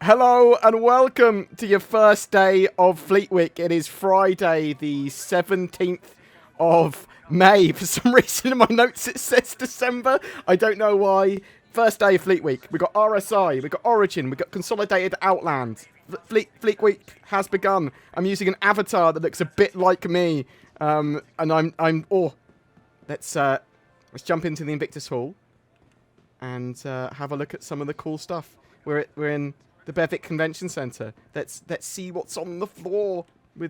Hello and welcome to your first day of Fleet Week. It is Friday the 17th of May. For some reason in my notes it says December. I don't know why. First day of Fleet Week. We've got RSI, we've got Origin, we've got Consolidated Outland. Fleet Week has begun. I'm using an avatar that looks a bit like me. And let's jump into the Invictus Hall and have a look at some of the cool stuff. We're in the Bevic Convention Center. Let's see what's on the floor.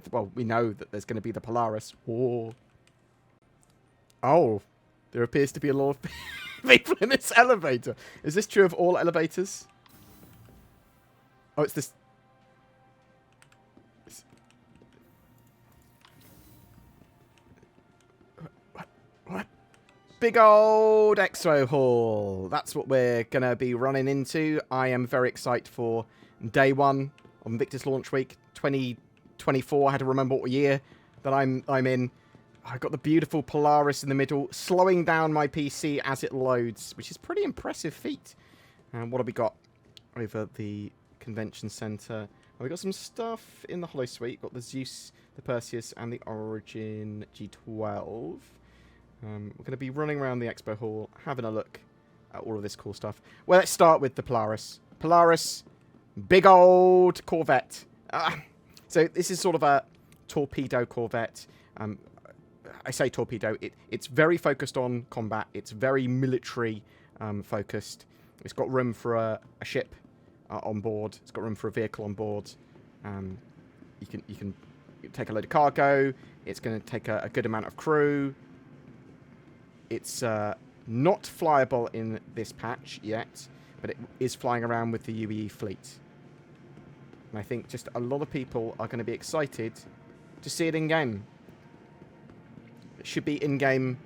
Well, we know that there's going to be the Polaris. Whoa. Oh, there appears to be a lot of people in this elevator. Is this true of all elevators? Oh, it's this. What? Big old Expo Hall. That's what we're going to be running into. I am very excited for day one of Invictus Launch Week 2024. I had to remember what year that I'm in. I've got the beautiful Polaris in the middle, slowing down my PC as it loads, which is a pretty impressive feat. And what have we got over the convention center? Oh, we got some stuff in the Holo Suite. Got the Zeus, the Perseus, and the Origin G12. We're going to be running around the Expo Hall, having a look at all of this cool stuff. Well, let's start with the Polaris. Polaris, big old Corvette. So this is sort of a torpedo Corvette. I say torpedo. It's very focused on combat. It's very military focused. It's got room for a ship on board. It's got room for a vehicle on board. You can take a load of cargo. It's going to take a good amount of crew. It's not flyable in this patch yet, but it is flying around with the UE fleet. And I think just a lot of people are going to be excited to see it in-game. It should be in-game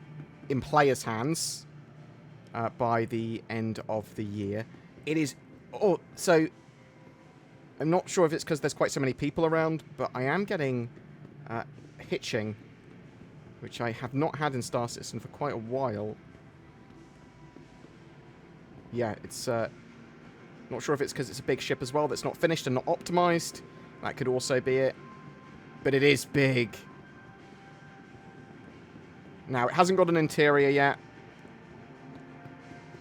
in players' hands by the end of the year. It is... Oh, so... I'm not sure if it's because there's quite so many people around, but I am getting hitching, which I have not had in Star Citizen for quite a while. Yeah, it's... not sure if it's because it's a big ship as well that's not finished and not optimized. That could also be it. But it is big. Now, it hasn't got an interior yet,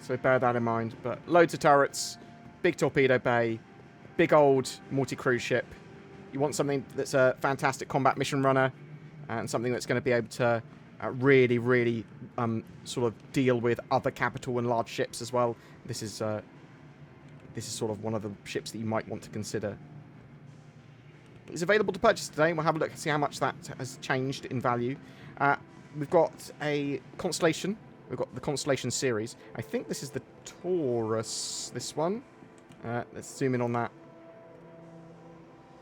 so bear that in mind. But loads of turrets, big torpedo bay, big old multi-cruise ship. You want something that's a fantastic combat mission runner, and something that's going to be able to really sort of deal with other capital and large ships as well. This is sort of one of the ships that you might want to consider. It's available to purchase today. We'll have a look and see how much that has changed in value. We've got a Constellation. We've got the Constellation series. I think this is the Taurus, this one. Let's zoom in on that.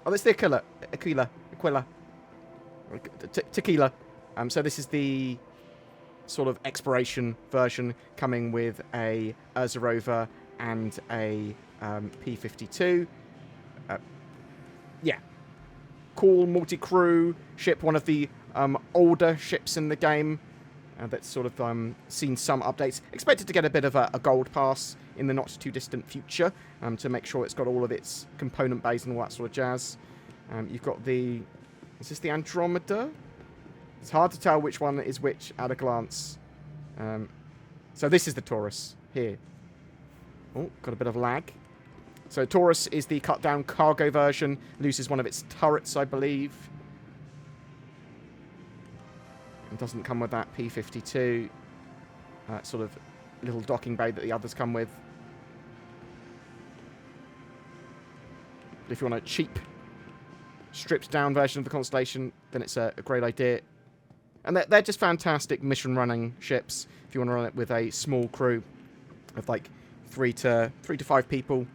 Oh, that's the Aquila. Tequila. So this is the sort of exploration version coming with a Ursa rover and a P-52. Yeah. Cool multi-crew ship, one of the older ships in the game that's sort of seen some updates. Expected to get a bit of a gold pass in the not too distant future to make sure it's got all of its component bays and all that sort of jazz. You've got the... Is this the Andromeda? It's hard to tell which one is which at a glance. So this is the Taurus here. Oh, got a bit of lag. So Taurus is the cut-down cargo version. Loses one of its turrets, I believe. It doesn't come with that P-52 sort of little docking bay that the others come with. But if you want a cheap, stripped-down version of the Constellation, then it's a great idea. And they're just fantastic mission-running ships. If you want to run it with a small crew of like 3 to 5 people,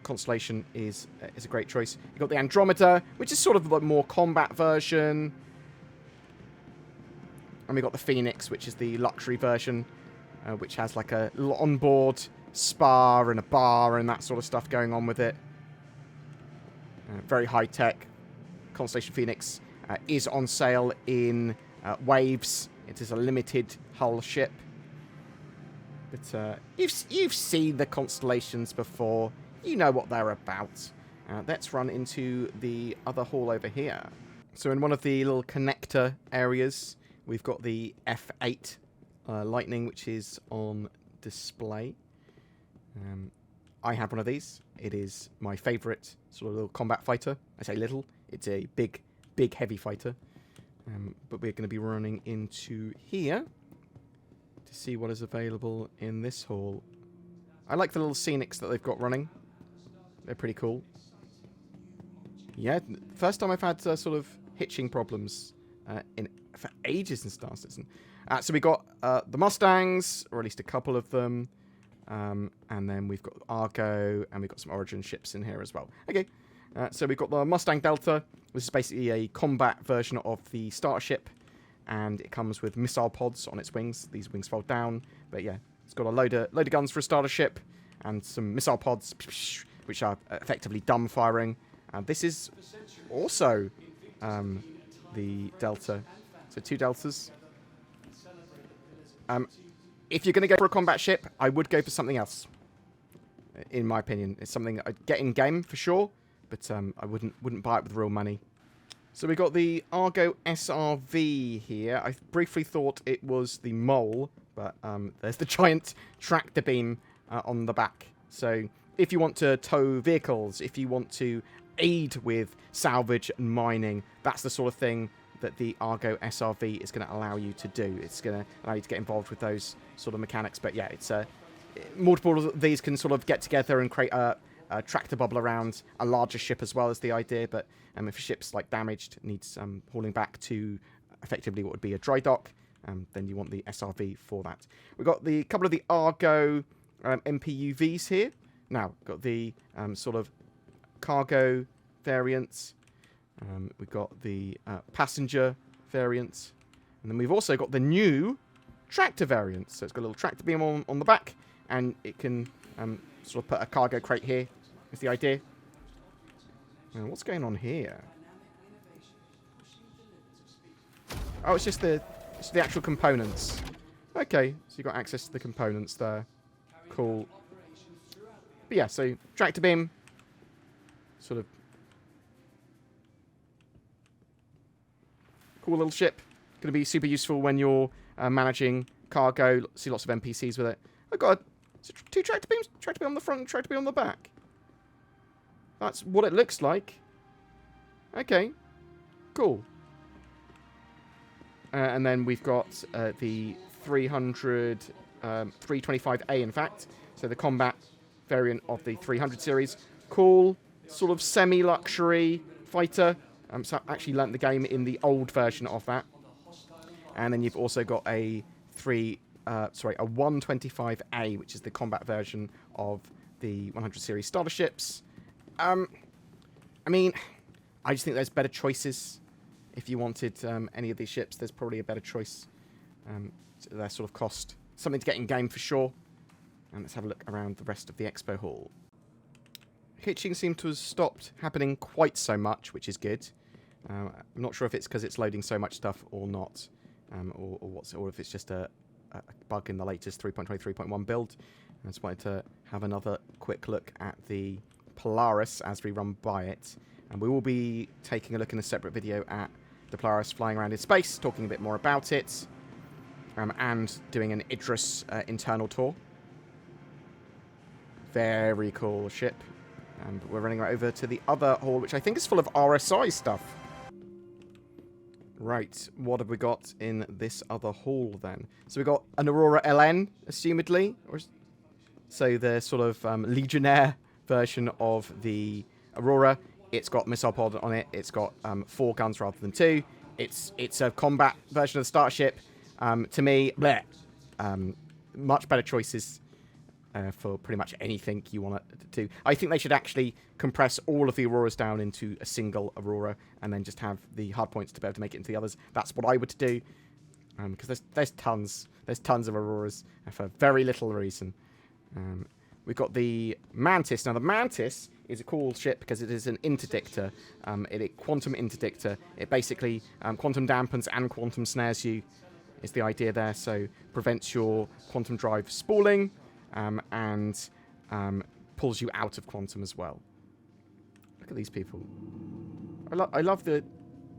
Constellation is a great choice. You've got the Andromeda, which is sort of the more combat version. And we've got the Phoenix, which is the luxury version, which has like a little onboard spa and a bar and that sort of stuff going on with it. Very high-tech. Constellation Phoenix is on sale in waves. It is a limited hull ship. But you've seen the Constellations before. you know what they're about. Let's run into the other hall over here. So in one of the little connector areas, we've got the F8 Lightning, which is on display. I have one of these. It is my favourite sort of little combat fighter. I say little. It's a big, heavy fighter. But we're going to be running into here to see what is available in this hall. I like the little scenics that they've got running. They're pretty cool. Yeah, first time I've had sort of hitching problems for ages in Star Citizen. So we got the Mustangs, or at least a couple of them. And then we've got Argo, and we've got some Origin ships in here as well. Okay, so we've got the Mustang Delta. This is basically a combat version of the starter ship, and it comes with missile pods on its wings. These wings fold down, but yeah, it's got a load of guns for a starter ship, and some missile pods, which are effectively dumb firing. And this is also the Delta. So 2 Deltas. If you're going to go for a combat ship, I would go for something else. In my opinion, it's something I'd get in game for sure, but I wouldn't buy it with real money. So we got the Argo SRV here. I briefly thought it was the Mole, but there's the giant tractor beam on the back. So if you want to tow vehicles, if you want to aid with salvage and mining, that's the sort of thing that the Argo SRV is going to allow you to do. It's going to allow you to get involved with those sort of mechanics. But yeah, it's multiple of these can sort of get together and create a tractor bubble around a larger ship as well as the idea. But if a ship's like damaged, needs hauling back to effectively what would be a dry dock, then you want the SRV for that. We've got the couple of the Argo MPUVs here. Now, we've got the sort of cargo variants. We've got the passenger variants. And then we've also got the new tractor variant. So it's got a little tractor beam on the back, and it can sort of put a cargo crate here, is the idea. Now, what's going on here? Oh, it's just the actual components. Okay, so you've got access to the components there. Cool. But yeah, so tractor beam, sort of cool little ship. Going to be super useful when you're managing cargo. See lots of NPCs with it. Oh god, 2 tractor beams. Tractor beam on the front, tractor beam on the back. That's what it looks like. Okay, cool. And then we've got the 325A, in fact. So the combat variant of the 300 series. Cool, sort of semi-luxury fighter. So I actually learnt the game in the old version of that. And then you've also got a 125A, which is the combat version of the 100 series starter ships. I mean, I just think there's better choices. If you wanted any of these ships, there's probably a better choice. Their sort of cost. Something to get in game for sure. And let's have a look around the rest of the Expo hall. Hitching seems to have stopped happening quite so much, which is good. I'm not sure if it's because it's loading so much stuff or not, or if it's just a bug in the latest 3.23.1 build. I just wanted to have another quick look at the Polaris as we run by it. And we will be taking a look in a separate video at the Polaris flying around in space, talking a bit more about it, and doing an Idris internal tour. Very cool ship. And we're running right over to the other hall, which I think is full of RSI stuff. Right, what have we got in this other hall then? So we've got an Aurora LN, assumedly. So the sort of Legionnaire version of the Aurora. It's got missile pod on it. It's got 4 guns rather than 2. It's a combat version of the starship. To me, bleh, much better choices. For pretty much anything you want to do. I think they should actually compress all of the Auroras down into a single Aurora and then just have the hard points to be able to make it into the others. That's what I would do. Because there's tons of Auroras for very little reason. We've got the Mantis. Now, the Mantis is a cool ship because it is an interdictor. Quantum interdictor. It basically quantum dampens and quantum snares you, is the idea there. So prevents your quantum drive spooling. And pulls you out of quantum as well. Look at these people. I love the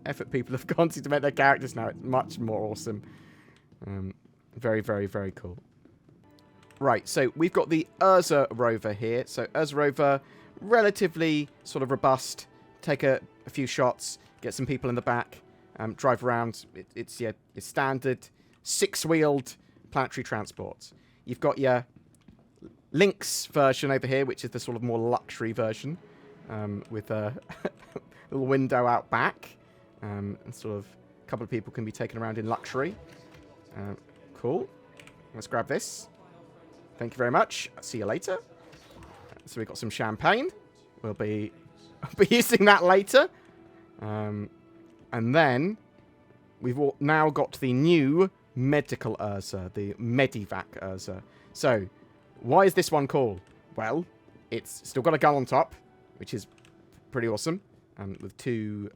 effort people have gone to make their characters now. It's much more awesome. Very, very, very cool. Right, so we've got the Ursa rover here. So Ursa rover, relatively sort of robust. Take a few shots, get some people in the back, drive around. It's your standard 6-wheeled planetary transport. You've got your Lynx version over here, which is the sort of more luxury version, with a little window out back, and sort of a couple of people can be taken around in luxury. Cool. Let's grab this. Thank you very much. I'll see you later. So we've got some champagne. I'll be using that later. And then we've now got the new medical Ursa, the Medivac Ursa. So why is this one cool? Well, it's still got a gun on top, which is pretty awesome, with 2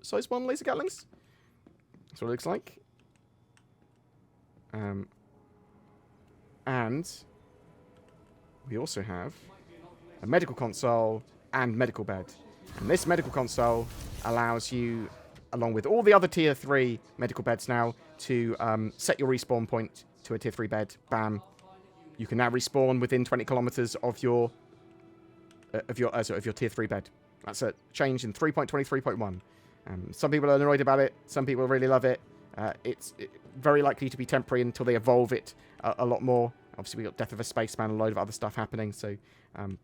size 1 laser gatlings. That's what it looks like. And we also have a medical console and medical bed. And this medical console allows you, along with all the other tier 3 medical beds now, to set your respawn point to a tier 3 bed. Bam. You can now respawn within 20 kilometers of your tier 3 bed. That's a change in 3.23.1. Some people are annoyed about it. Some people really love it. It's very likely to be temporary until they evolve it a lot more. Obviously, we've got Death of a Spaceman, a load of other stuff happening. So,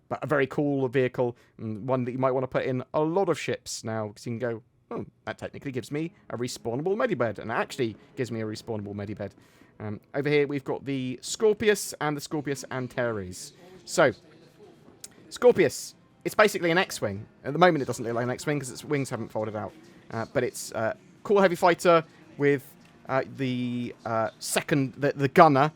but a very cool vehicle, one that you might want to put in a lot of ships now, because you can go, oh, that technically gives me a respawnable medibed, and it actually gives me a respawnable medibed. Over here, we've got the Scorpius and the Scorpius Antares. So, Scorpius, it's basically an X-Wing. At the moment, it doesn't look like an X-Wing because its wings haven't folded out. But it's a cool heavy fighter with the gunner.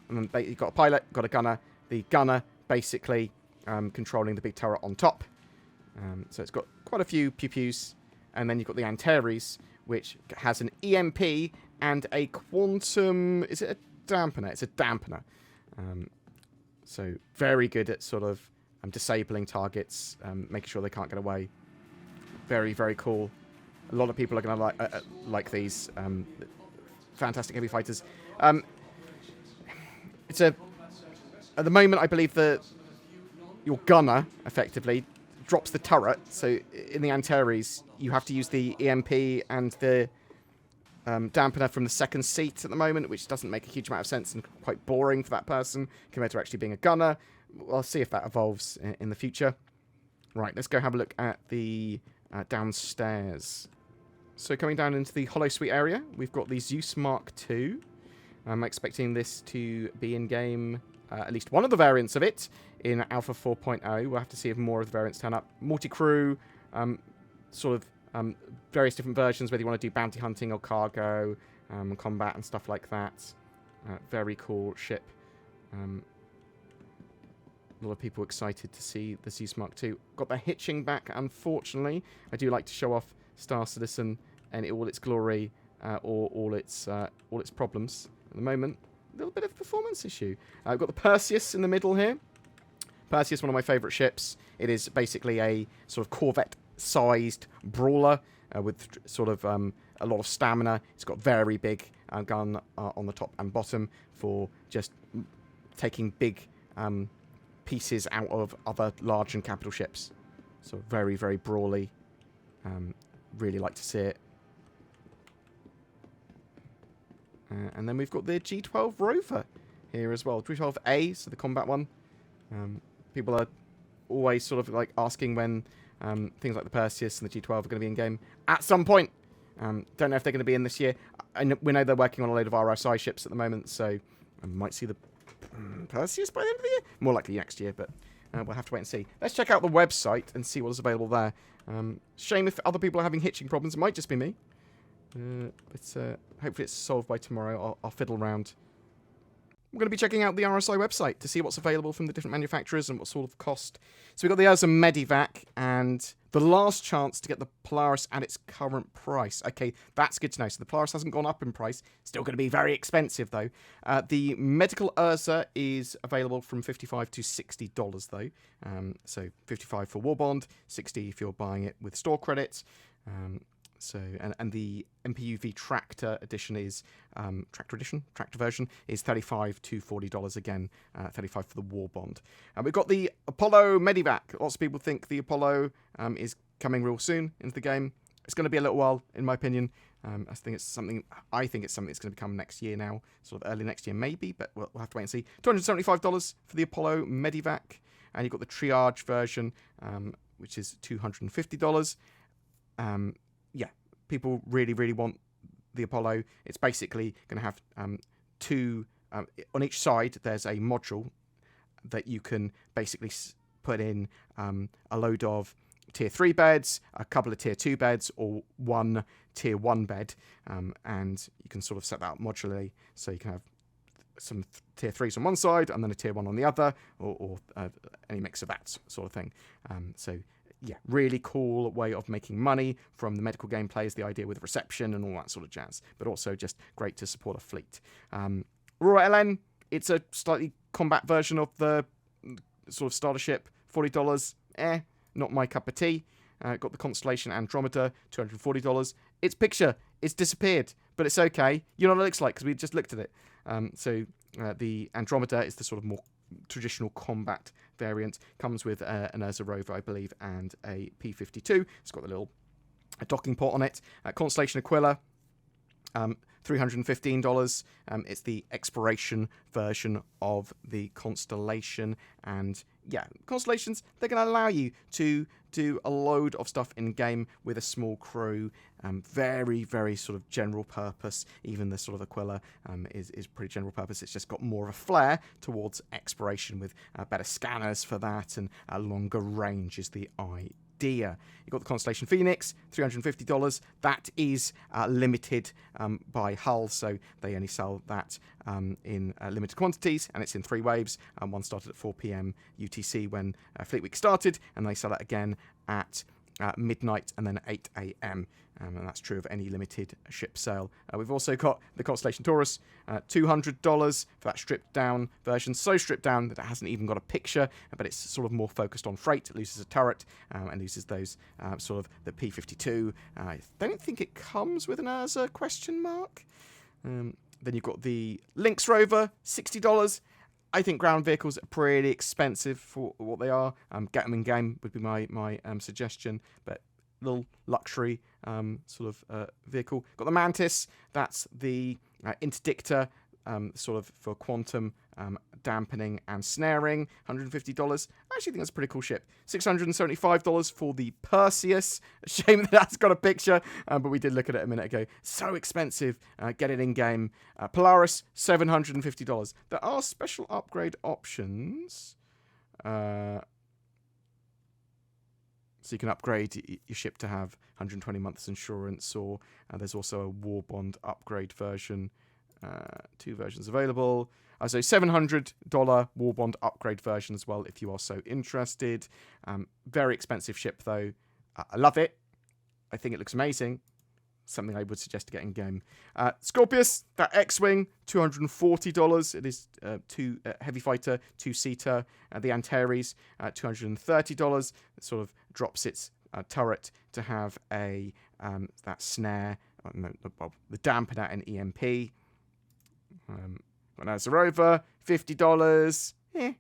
And you've got a pilot, got a gunner. The gunner basically controlling the big turret on top. So it's got quite a few pew-pews. And then you've got the Antares, which has an EMP and a quantum... Is it a dampener? It's a dampener. So very good at sort of disabling targets, making sure they can't get away. Very, very cool. A lot of people are going to like these. Fantastic heavy fighters. It's at the moment, I believe your gunner, effectively, drops the turret. So in the Antares, you have to use the EMP and the dampener from the second seat at the moment, which doesn't make a huge amount of sense and quite boring for that person compared to actually being a gunner. I'll see if that evolves in the future. Right, let's go have a look at the downstairs. So coming down into the Holosuite area, we've got the Zeus Mark II. I'm expecting this to be in-game, at least one of the variants of it, in Alpha 4.0. We'll have to see if more of the variants turn up. Multi-crew, sort of various different versions, whether you want to do bounty hunting or cargo, combat and stuff like that. Very cool ship. A lot of people excited to see the Zeus Mark II. Got the hitching back, unfortunately. I do like to show off Star Citizen and all its glory, or all its problems. At the moment, a little bit of a performance issue. I've got the Perseus in the middle here. Perseus, one of my favourite ships. It is basically a sort of Corvette-sized brawler with sort of a lot of stamina. It's got very big gun on the top and bottom for just taking big pieces out of other large and capital ships. So very, very brawly. Really like to see it. And then we've got the G12 rover here as well. G12A, so the combat one. People are always sort of like asking when things like the Perseus and the G12 are going to be in game. At some point. Don't know if they're going to be in this year. We know they're working on a load of RSI ships at the moment, so I might see the Perseus by the end of the year. More likely next year, but we'll have to wait and see. Let's check out the website and see what is available there. Shame if other people are having hitching problems. It might just be me. But hopefully it's solved by tomorrow. I'll fiddle around. we're going to be checking out the RSI website to see what's available from the different manufacturers and what sort of cost. So we've got the Ursa Medivac and the last chance to get the Polaris at its current price. Okay, that's good to know. So the Polaris hasn't gone up in price. Still going to be very expensive, though. The medical Ursa is available from $55 to $60, though. So $55 for war bond, $60 if you're buying it with store credits. And the MPUV tractor edition is tractor version is $35 to $40 again, $35 for the war bond. We've got the Apollo Medivac. Lots of people think the Apollo is coming real soon into the game. It's going to be a little while, in my opinion. I think it's something that's going to become next year now, sort of early next year maybe, but we'll have to wait and see. $275 for the Apollo Medivac, and you've got the triage version, which is $250. Yeah, people really, really want the Apollo. It's basically going to have two, on each side, there's a module that you can basically put in a load of tier 3 beds, a couple of tier 2 beds, or one tier 1 bed, and you can sort of set that up modularly, so you can have some tier 3s on one side and then a tier 1 on the other, or any mix of that sort of thing. So yeah, really cool way of making money from the medical gameplay is the idea with reception and all that sort of jazz, but also just great to support a fleet. Aurora LN, it's a slightly combat version of the sort of starter ship, $40, not my cup of tea. Got the Constellation Andromeda, $240. Its picture, it's disappeared, but it's okay. You know what it looks like because we just looked at it. The Andromeda is the sort of more traditional combat variant, comes with an Ursa rover, I believe, and a P-52. It's got the little docking port on it. Constellation Aquila, $315. It's the exploration version of the Constellation, and yeah, Constellations, they're going to allow you to do a load of stuff in game with a small crew. Very, very sort of general purpose. Even the sort of Aquila is pretty general purpose. It's just got more of a flair towards exploration with better scanners for that, and a longer range is the idea. You've got the Constellation Phoenix, $350. That is limited by Hull, so they only sell that in limited quantities, and it's in 3 waves. One started at 4 p.m. UTC when Fleet Week started, and they sell it again at midnight and then 8 a.m. And that's true of any limited ship sale. We've also got the Constellation Taurus, $200 for that stripped down version. So stripped down that it hasn't even got a picture, but it's sort of more focused on freight. It loses a turret and loses those sort of the P-52. I don't think it comes with an Ursa ? Then you've got the Lynx rover, $60. I think ground vehicles are pretty expensive for what they are. Get them in game would be my suggestion, but little luxury sort of vehicle. Got the Mantis, that's the interdictor sort of for quantum dampening and snaring, $150. I actually think that's a pretty cool ship. $675 for the Perseus. Shame that that's got a picture, but we did look at it a minute ago. So expensive. Get it in game. Polaris, $750. There are special upgrade options. So you can upgrade your ship to have 120 months insurance, or there's also a war bond upgrade version. 2 versions available. So $700 war bond upgrade version as well if you are so interested. Very expensive ship though. I love it. I think it looks amazing. Something I would suggest to get in game. Scorpius, that X-Wing, $240. It is heavy fighter, 2-seater. The Antares, $230. It sort of drops its turret to have a that snare, the dampener and EMP. As a rover, $50. The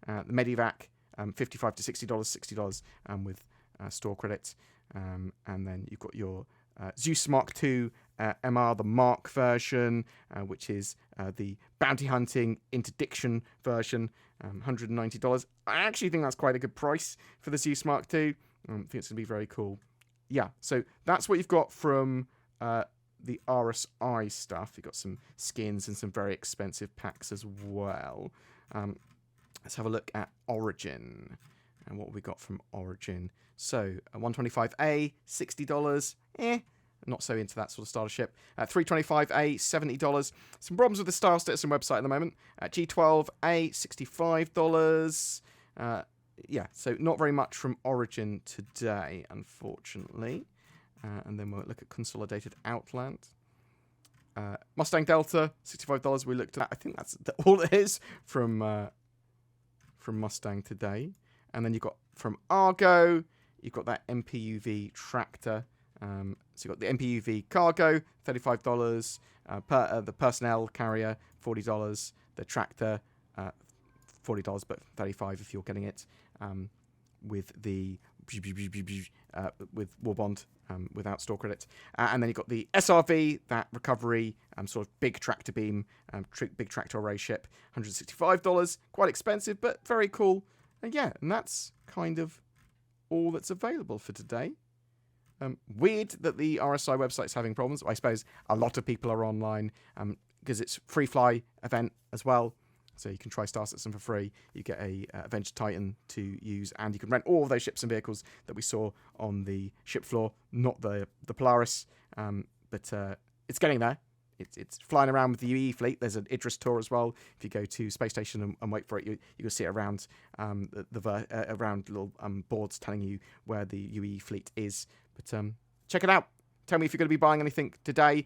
Medivac, $55 to $60, with store credits. And then you've got your Zeus Mark II MR, the Mark version, which is the bounty hunting interdiction version, $190. I actually think that's quite a good price for the Zeus Mark II. I think it's going to be very cool. Yeah, so that's what you've got from the RSI stuff. You've got some skins and some very expensive packs as well. Let's have a look at Origin and what we got from Origin. So a 125A, $60. not so into that sort of starter ship. 325A, $70. Some problems with the Star Citizen website at the moment. G12A, $65. Yeah, so not very much from Origin today, unfortunately. And then we'll look at Consolidated Outland. Mustang Delta, $65. We looked at that. I think that's all it is from Mustang today. And then you've got from Argo, you've got that MPUV tractor. So you've got the MPUV cargo, $35. The personnel carrier, $40. The tractor, $40, but $35 if you're getting it with the with Warbond without store credit. And then you've got the SRV, that recovery sort of big tractor beam, big tractor array ship, $165. Quite expensive, but very cool. And yeah, and that's kind of all that's available for today. Weird that the RSI website's having problems. I suppose a lot of people are online because it's free fly event as well. So you can try Star Citizen for free. You get a Avenger Titan to use, and you can rent all of those ships and vehicles that we saw on the ship floor. Not the Polaris, but it's getting there. It's flying around with the UE fleet. There's an Idris tour as well. If you go to Space Station and wait for it, you'll see it around around little boards telling you where the UE fleet is. But check it out. Tell me if you're going to be buying anything today.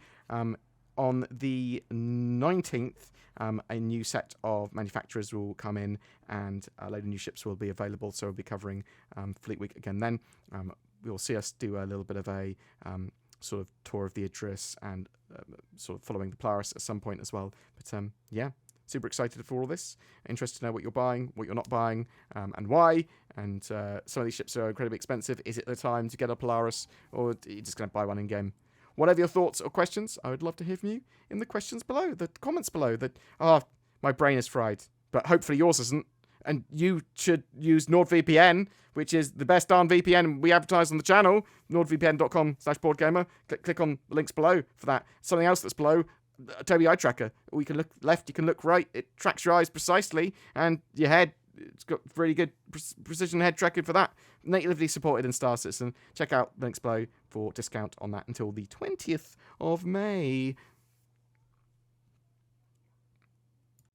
On the 19th, a new set of manufacturers will come in, and a load of new ships will be available. So we'll be covering Fleet Week again then. You'll see us do a little bit of a sort of tour of the Idris and sort of following the Polaris at some point as well. But yeah, super excited for all this. Interested to know what you're buying, what you're not buying, and why. And some of these ships are incredibly expensive. Is it the time to get a Polaris, or are you just going to buy one in-game? Whatever your thoughts or questions, I would love to hear from you in the questions below, the comments below. My brain is fried, but hopefully yours isn't. And you should use NordVPN, which is the best darn VPN we advertise on the channel, nordvpn.com/BoredGamer. Click on the links below for that. Something else that's below, Tobii Eye Tracker. Or you can look left, you can look right. It tracks your eyes precisely, and your head. It's got really good precision head tracking for that. Natively supported in Star Citizen. Check out the links below for discount on that until the 20th of May.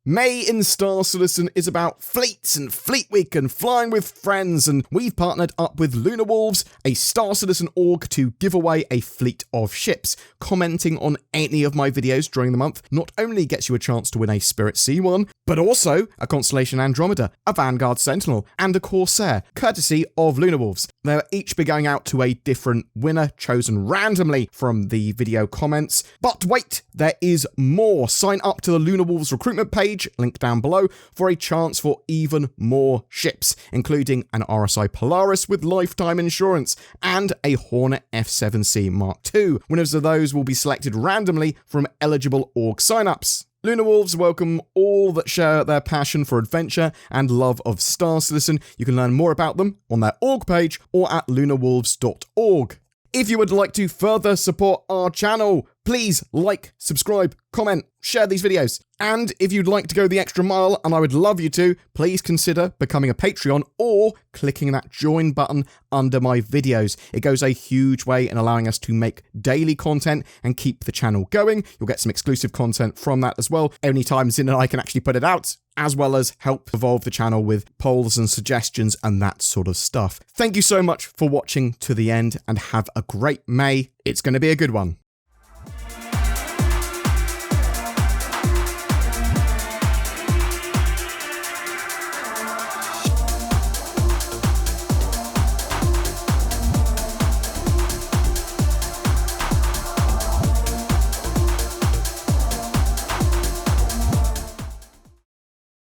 May in Star Citizen is about fleets and Fleet Week and flying with friends, and we've partnered up with Lunar Wolves, a Star Citizen org, to give away a fleet of ships. Commenting on any of my videos during the month not only gets you a chance to win a Spirit C1, but also a Constellation Andromeda, a Vanguard Sentinel, and a Corsair, courtesy of Lunar Wolves. They'll each be going out to a different winner chosen randomly from the video comments. But wait, there is more. Sign up to the Lunar Wolves recruitment page, link down below, for a chance for even more ships, including an RSI Polaris with lifetime insurance and a Hornet F7C Mark II. Winners of those will be selected randomly from eligible org signups. Lunar Wolves welcome all that share their passion for adventure and love of Star Citizen. You can learn more about them on their org page or at lunarwolves.org. If you would like to further support our channel, please like, subscribe, comment, share these videos. And if you'd like to go the extra mile, and I would love you to, please consider becoming a Patreon or clicking that join button under my videos. It goes a huge way in allowing us to make daily content and keep the channel going. You'll get some exclusive content from that as well. Anytime Zin and I can actually put it out, as well as help evolve the channel with polls and suggestions and that sort of stuff. Thank you so much for watching to the end, and have a great May. It's going to be a good one.